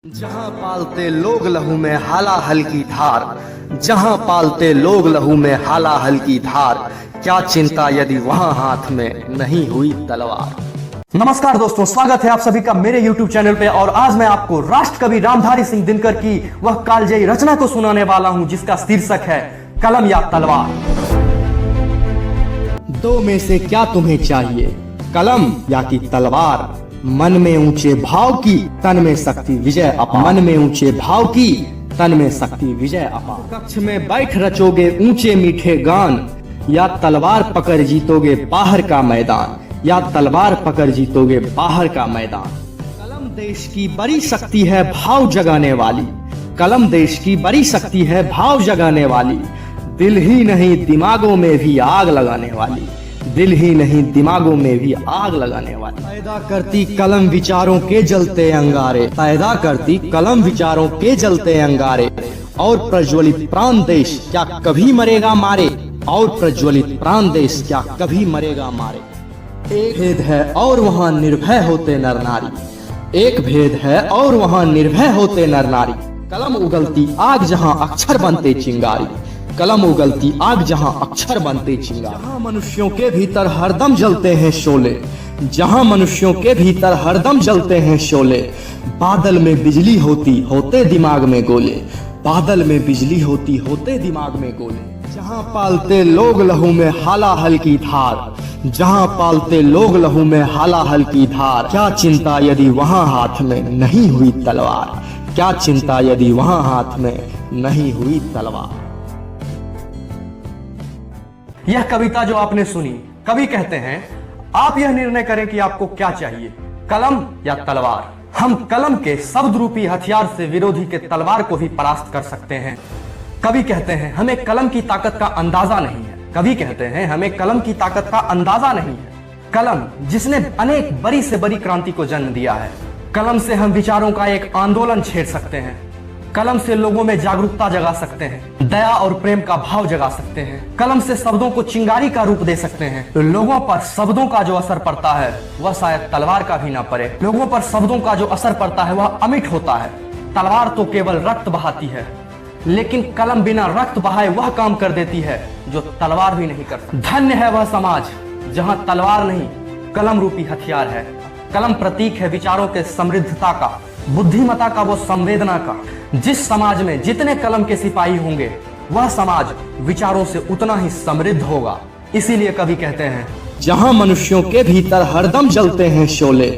जहां पालते लोग लहू में हाला हल की धार, जहां पालते लोग लहू में हाला हल की धार, क्या चिंता यदि वहां हाथ में नहीं हुई तलवार। नमस्कार दोस्तों, स्वागत है आप सभी का मेरे YouTube चैनल पे। और आज मैं आपको राष्ट्रकवि रामधारी सिंह दिनकर की वह कालजयी रचना को सुनाने वाला हूं जिसका शीर्षक है कलम या तलवार। दो में से क्या तुम्हें चाहिए, कलम या की तलवार। मन में ऊंचे भाव की, तन में शक्ति विजय अपार। मन में ऊंचे भाव की, तन में शक्ति विजय अपार। कक्ष में बैठ रचोगे ऊंचे मीठे गान, या तलवार पकड़ जीतोगे बाहर का मैदान, या तलवार पकड़ जीतोगे बाहर का मैदान। कलम देश की बड़ी शक्ति है भाव जगाने वाली, कलम देश की बड़ी शक्ति है भाव जगाने वाली। दिल ही नहीं दिमागों में भी आग लगाने वाली, दिल ही नहीं दिमागों में भी आग लगाने वाली। पैदा करती कलम विचारों के जलते अंगारे, पैदा करती कलम विचारों के जलते अंगारे। और प्रज्वलित प्राण देश क्या कभी मरेगा मारे, और प्रज्वलित प्राण देश क्या कभी मरेगा मारे। एक भेद है और वहाँ निर्भय होते नर नारी, एक भेद है और वहाँ निर्भय होते नर नारी। कलम उगलती आग जहाँ अक्षर बनते चिंगारी, कलम उगलती आग जहाँ अक्षर बनते चिंगारी। जहाँ मनुष्यों के भीतर हरदम जलते हैं शोले, जहाँ मनुष्यों के भीतर हरदम जलते हैं शोले। बादल में बिजली होती होते दिमाग में गोले, बादल में बिजली होती होते दिमाग में गोले। जहाँ पालते लोग लहू में हाला हल की धार, जहाँ पालते लोग लहू में हाला हल की धार। क्या चिंता यदि वहाँ हाथ में नहीं हुई तलवार, क्या चिंता यदि वहाँ हाथ में नहीं हुई तलवार। यह कविता जो आपने सुनी, कवि कहते हैं आप यह निर्णय करें कि आपको क्या चाहिए, कलम या तलवार। हम कलम के शब्द रूपी हथियार से विरोधी के तलवार को भी परास्त कर सकते हैं। कवि कहते हैं हमें कलम की ताकत का अंदाजा नहीं है, कवि कहते हैं हमें कलम की ताकत का अंदाजा नहीं है। कलम जिसने अनेक बड़ी से बड़ी क्रांति को जन्म दिया है, कलम से हम विचारों का एक आंदोलन छेड़ सकते हैं, कलम से लोगों में जागरूकता जगा सकते हैं, दया और प्रेम का भाव जगा सकते हैं। कलम से शब्दों को चिंगारी का रूप दे सकते हैं। तो लोगों पर शब्दों का जो असर पड़ता है वह शायद तलवार का भी ना पड़े। लोगों पर शब्दों का जो असर पड़ता है वह अमिट होता है। तलवार तो केवल रक्त बहाती है, लेकिन कलम बिना रक्त बहाए वह काम कर देती है जो तलवार भी नहीं करती। धन्य है वह समाज जहां तलवार नहीं कलम रूपी हथियार है। कलम प्रतीक है विचारों के समृद्धता का, बुद्धिमता का, वो संवेदना का। जिस समाज में जितने कलम के सिपाही होंगे वह समाज विचारों से उतना ही समृद्ध होगा। इसीलिए कवि कहते हैं जहाँ मनुष्यों के भीतर हरदम जलते हैं शोले,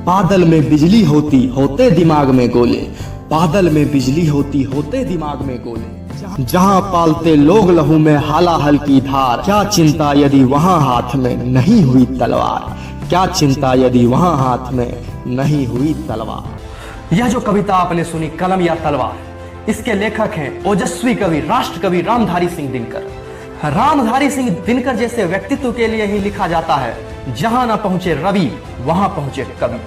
बादल में बिजली होती होते दिमाग में गोले, बादल में बिजली होती होते दिमाग में गोले। जहाँ पालते लोग लहू में हाला हल की धार, क्या चिंता यदि वहाँ हाथ में नहीं हुई तलवार, क्या चिंता यदि वहाँ हाथ में नहीं हुई तलवार। यह जो कविता आपने सुनी कलम या तलवार, इसके लेखक हैं ओजस्वी कवि राष्ट्रकवि रामधारी सिंह दिनकर। रामधारी सिंह दिनकर जैसे व्यक्तित्व के लिए ही लिखा जाता है जहां न पहुंचे रवि वहां पहुंचे कवि।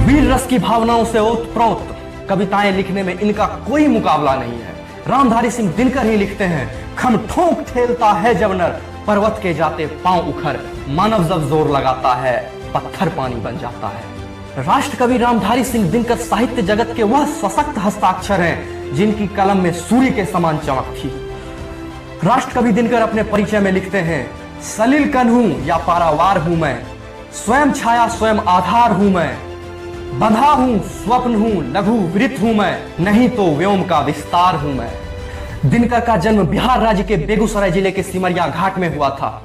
वीर रस की भावनाओं से ओतप्रोत कविताएं लिखने में इनका कोई मुकाबला नहीं है। रामधारी सिंह दिनकर ही लिखते हैं खम ठोंक ठेलता है जब नर, पर्वत के जाते पांव उखर, मानव जब जोर लगाता है पत्थर पानी बन जाता है। राष्ट्रकवि रामधारी सिंह दिनकर साहित्य जगत के वह सशक्त हस्ताक्षर हैं जिनकी कलम में सूर्य के समान चमक थी। राष्ट्रकवि दिनकर अपने परिचय में लिखते हैं सलिल कण हूं या पारावार हूं मैं, स्वयं छाया स्वयं आधार हूं मैं, बंधा हूं स्वप्न हूं लघु वृत्त हूं मैं, नहीं तो व्योम का विस्तार हूं मैं। दिनकर का जन्म बिहार राज्य के बेगूसराय जिले के सिमरिया घाट में हुआ था।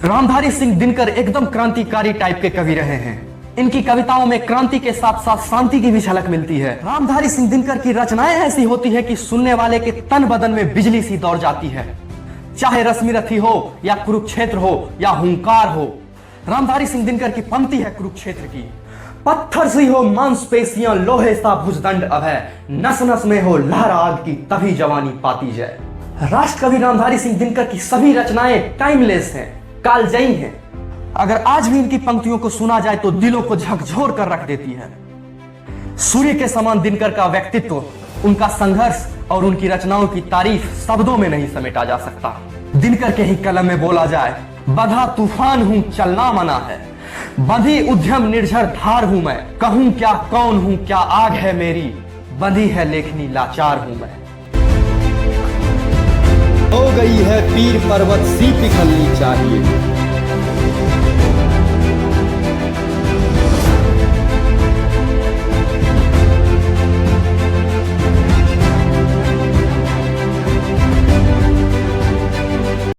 रामधारी सिंह दिनकर एकदम क्रांतिकारी टाइप के कवि रहे हैं। इनकी कविताओं में क्रांति के साथ साथ शांति की भी झलक मिलती है। रामधारी सिंह दिनकर की रचनाएं ऐसी होती है कि सुनने वाले के तन बदन में बिजली सी दौड़ जाती है, चाहे रश्मिरथी हो या कुरुक्षेत्र हो या हुंकार हो। रामधारी सिंह दिनकर की पंक्ति है कुरुक्षेत्र की, पत्थर सी हो मांसपेशियां लोहे सा भुजदंड अभय, नस नस में हो लहर आग की तभी जवानी पाती जाए। राष्ट्रकवि रामधारी सिंह दिनकर की सभी रचनाएं टाइमलेस हैं, कालजयी हैं। अगर आज भी इनकी पंक्तियों को सुना जाए तो दिलों को झकझोर कर रख देती है। सूर्य के समान दिनकर का व्यक्तित्व, उनका संघर्ष और उनकी रचनाओं की तारीफ शब्दों में नहीं समेटा जा सकता। दिनकर के ही कलम में बोला जाए बधा तूफान हूं चलना मना है, बंधी उद्यम निर्झर धार हूं मैं, कहूं क्या कौन हूं क्या आग है मेरी, बंधी है लेखनी लाचार हूं मैं। हो गई है पीर पर्वत सी पिघलनी चाहिए,